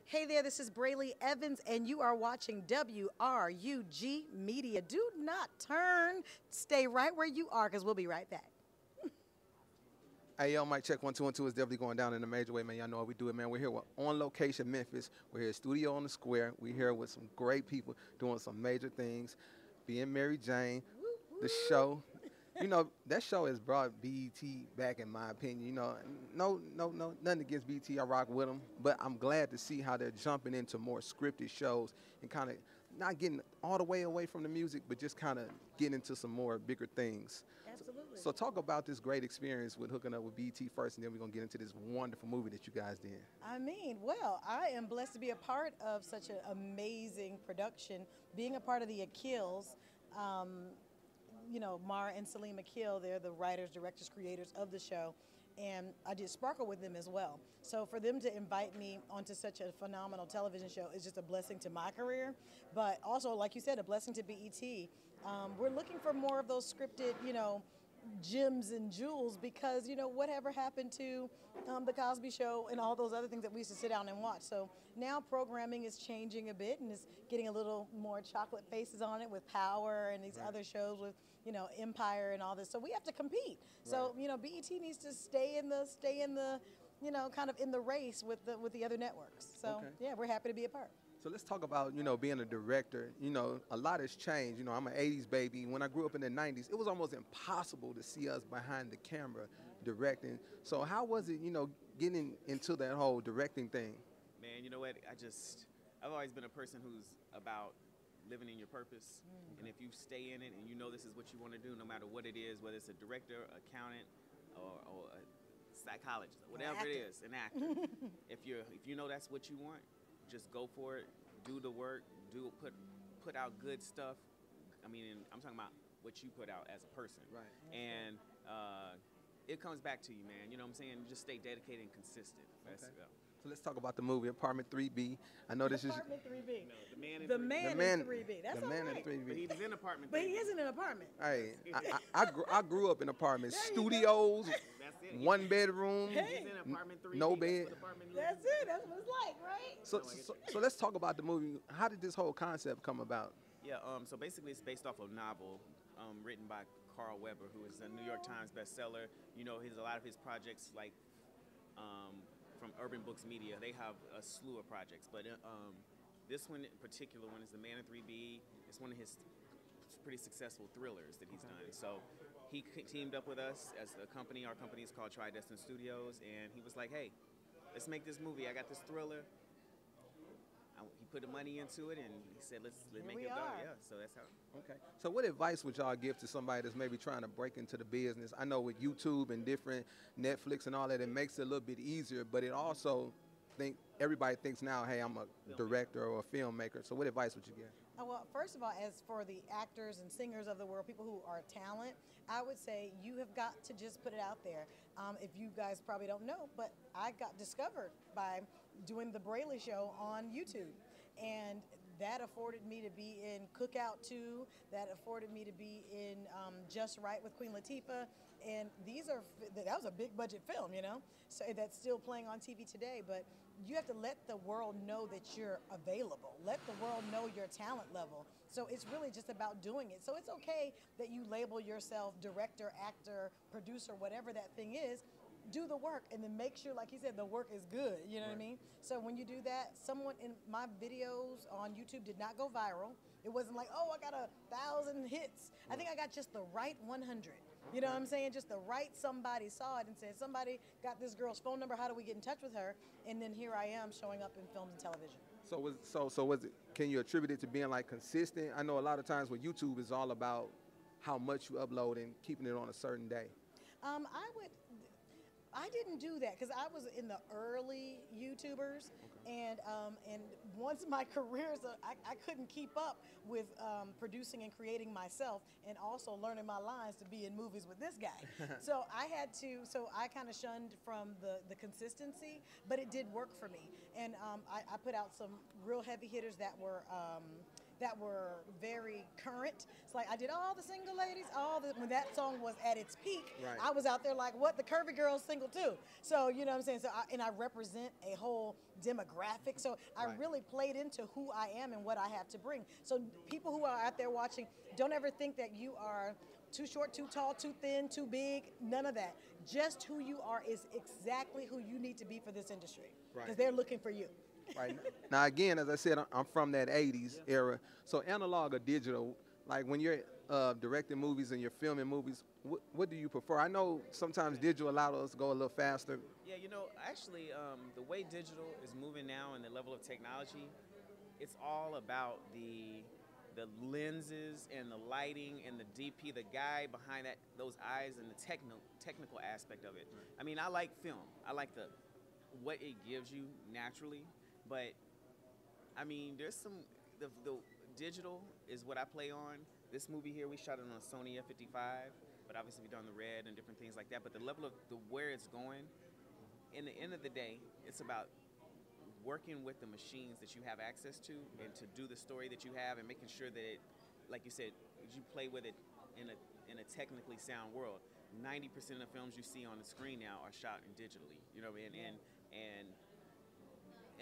Hey there, this is Brely Evans, and you are watching WRUG Media. Do not turn. Stay right where you are, because we'll be right back. Hey, yo, Mike, check 1 2 1 2 is definitely going down in a major way, man. Y'all know how we do it, man. We're here on location, Memphis. We're here at Studio on the Square. We're here with some great people doing some major things. Being Mary Jane, the show. You know, that show has brought BET back, in my opinion. You know, no, nothing against BET. I rock with them. But I'm glad to see how they're jumping into more scripted shows and kind of not getting all the way away from the music, but just kind of getting into some more bigger things. Absolutely. So talk about this great experience with hooking up with BET first, and then we're going to get into this wonderful movie that you guys did. I am blessed to be a part of such an amazing production, being a part of the Achilles. Mara and Salim Akil, they're the writers, directors, creators of the show, and I did Sparkle with them as well. So for them to invite me onto such a phenomenal television show is just a blessing to my career, but also, like you said, a blessing to BET. We're looking for more of those scripted, gems and jewels, because whatever happened to the Cosby Show and all those other things that we used to sit down and watch. So now programming is changing a bit and is getting a little more chocolate faces on it with Power and these other shows with Empire and all this. So we have to compete. So BET needs to stay in the kind of in the race with the other networks. So yeah, we're happy to be a part. So let's talk about, being a director. A lot has changed. I'm an 80s baby. When I grew up in the 90s, it was almost impossible to see us behind the camera directing. So how was it, getting into that whole directing thing? Man, you know what? I've always been a person who's about living in your purpose. And if you stay in it and this is what you want to do, no matter what it is, whether it's a director, accountant, or a psychologist, whatever it is, an actor. if you know that's what you want, just go for it, do the work, put out good stuff. I mean, I'm talking about what you put out as a person. Right. And it comes back to you, man. You know what I'm saying? Just stay dedicated and consistent. Okay. So let's talk about the movie, Apartment 3B. I know this is... Apartment 3B. No, the man in The 3B. man in 3B. That's the all man right. in 3B. But he's in apartment 3B. But he is in an apartment. Hey, I grew up in apartments, studios, That's it. one bedroom, Hey. He's in apartment 3B. no That's bed. what apartment he That's lives in. it. That's what it's like, right? So let's talk about the movie. How did this whole concept come about? Yeah, so basically it's based off a novel written by Carl Weber, who is a New York Times bestseller. A lot of his projects, like from Urban Books Media, they have a slew of projects. But this one, in particular one, is The Man in 3B. It's one of his pretty successful thrillers that he's done. So he teamed up with us as a company. Our company is called Tridestin Studios, and he was like, hey, let's make this movie. I got this thriller. He put the money into it, and he said, let's make it go. Yeah, so that's how. Okay. So what advice would y'all give to somebody that's maybe trying to break into the business? I know with YouTube and different Netflix and all that, it makes it a little bit easier, but it also everybody thinks now, hey, I'm a director or a filmmaker. So what advice would you give? Well, first of all, as for the actors and singers of the world, people who are talent, I would say you have got to just put it out there. If you guys probably don't know, but I got discovered by doing the Brely show on YouTube. And that afforded me to be in Cookout 2. That afforded me to be in Just Right with Queen Latifah. And that was a big budget film, so that's still playing on TV today. But you have to let the world know that you're available. Let the world know your talent level. So it's really just about doing it. So it's okay that you label yourself director, actor, producer, whatever that thing is. Do the work and then make sure, like he said, the work is good. You know what I mean? So when you do that, someone in my videos on YouTube did not go viral. It wasn't like, oh, I got 1,000 hits. I think I got just the right 100. You know what I'm saying? Just the right somebody saw it and said, somebody got this girl's phone number. How do we get in touch with her? And then here I am showing up in films and television. So was it? Can you attribute it to being like consistent? I know a lot of times with YouTube is all about how much you upload and keeping it on a certain day. I didn't do that because I was in the early YouTubers, and once my career, I couldn't keep up with producing and creating myself, and also learning my lines to be in movies with this guy. So I kind of shunned from the consistency, but it did work for me, and I put out some real heavy hitters that were that were very current. It's like I did all the single ladies, when that song was at its peak, Right. I was out there like, what, the Curvy Girls single too. So, you know what I'm saying? So, I represent a whole demographic. So I Right. really played into who I am and what I have to bring. So people who are out there watching, don't ever think that you are too short, too tall, too thin, too big, none of that. Just who you are is exactly who you need to be for this industry. Because Right. they're looking for you. Right. Now, again, as I said, I'm from that 80s era. So analog or digital, like when you're directing movies and you're filming movies, what do you prefer? I know sometimes digital allows us to go a little faster. Yeah, you know, actually, the way digital is moving now and the level of technology, it's all about the lenses and the lighting and the DP, the guy behind those eyes and the technical aspect of it. I mean, I like film. I like what it gives you naturally, but I mean, there's the digital is what I play on. This movie here, we shot it on a Sony F55, but obviously we've done the red and different things like that. But the level of where it's going, in the end of the day, it's about working with the machines that you have access to and to do the story that you have and making sure that it, like you said, you play with it in a technically sound world. 90% of the films you see on the screen now are shot in digitally, you know, and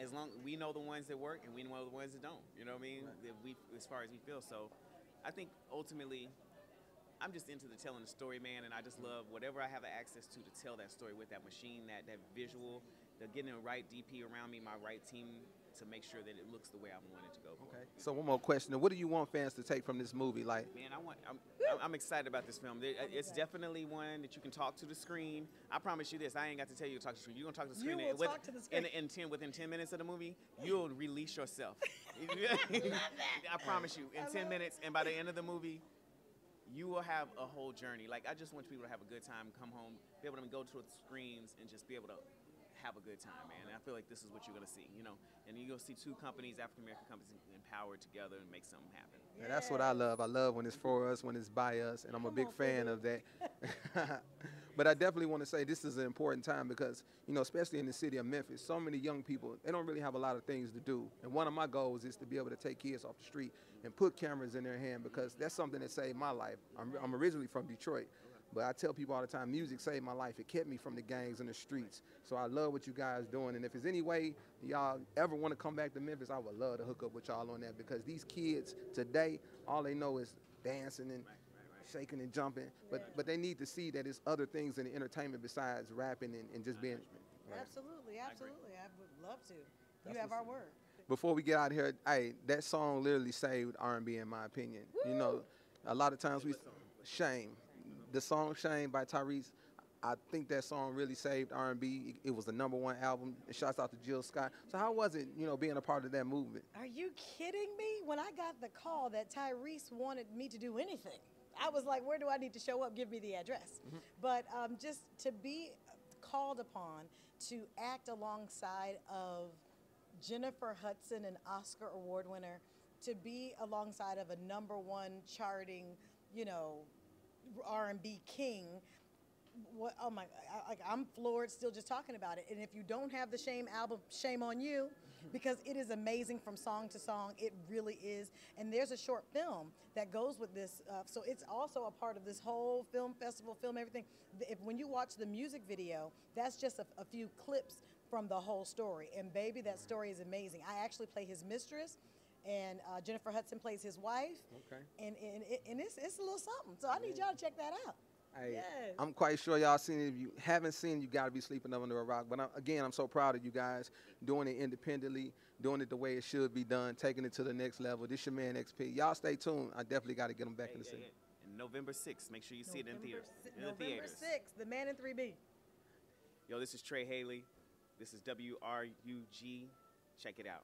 as long we know the ones that work and we know the ones that don't, you know what I mean? That we, as far as we feel. So I think ultimately I'm just into the telling the story, man, and I just love whatever I have access to tell that story with that machine, that visual, the getting the right DP around me, my right team to make sure that it looks the way I want it to go. Okay. So one more question. What do you want fans to take from this movie? Like, Man, I'm excited about this film. It's definitely one that you can talk to the screen. I promise you this, I ain't got to tell you to talk to the screen. You're going to talk to the screen. You will talk to the screen. Within 10 minutes of the movie, you'll release yourself. I promise you, in 10 minutes, and by the end of the movie, you will have a whole journey. Like, I just want people to have a good time, come home, be able to go to the screens and just be able to have a good time, man. And I feel like this is what you're going to see, you know. And you're going to see two companies, African-American companies, empowered together and make something happen. and that's what I love. I love when it's for us, when it's by us, and I'm a big fan of that. But I definitely want to say this is an important time because, you know, especially in the city of Memphis, so many young people, they don't really have a lot of things to do. And one of my goals is to be able to take kids off the street and put cameras in their hand because that's something that saved my life. I'm originally from Detroit, but I tell people all the time, music saved my life. It kept me from the gangs and the streets. So I love what you guys doing. And if there's any way y'all ever want to come back to Memphis, I would love to hook up with y'all on that because these kids today, all they know is dancing and shaking and jumping. But they need to see that there's other things in the entertainment besides rapping and just being. Absolutely, absolutely. I would love to. That's You have what's our word. Before we get out of here, hey, that song literally saved R&B in my opinion. Woo! You know, a lot of times Shame. The song Shame by Tyrese, I think that song really saved R&B. It was the #1 album. Shouts out to Jill Scott. So how was it, you know, being a part of that movement? Are you kidding me? When I got the call that Tyrese wanted me to do anything, I was like, where do I need to show up? Give me the address. But just to be called upon to act alongside of Jennifer Hudson, an Oscar award winner, to be alongside of a #1 charting, you know, R&B king. What? Oh my! I'm floored still just talking about it. And if you don't have the Shame album, shame on you, because it is amazing from song to song. It really is. And there's a short film that goes with this, so it's also a part of this whole film festival, film everything. When you watch the music video, that's just a few clips from the whole story. And baby, that story is amazing. I actually play his mistress. And Jennifer Hudson plays his wife. Okay. And it's a little something. So I need y'all to check that out. Hey, Yes. I'm quite sure y'all seen it. If you haven't seen it, you got to be sleeping under a rock. But I'm so proud of you guys doing it independently, doing it the way it should be done, taking it to the next level. This your man XP. Y'all stay tuned. I definitely got to get them back in the city. And November 6th, make sure you see it in theaters. November 6th, The Man in 3B. Yo, this is Trey Haley. This is WRUG. Check it out.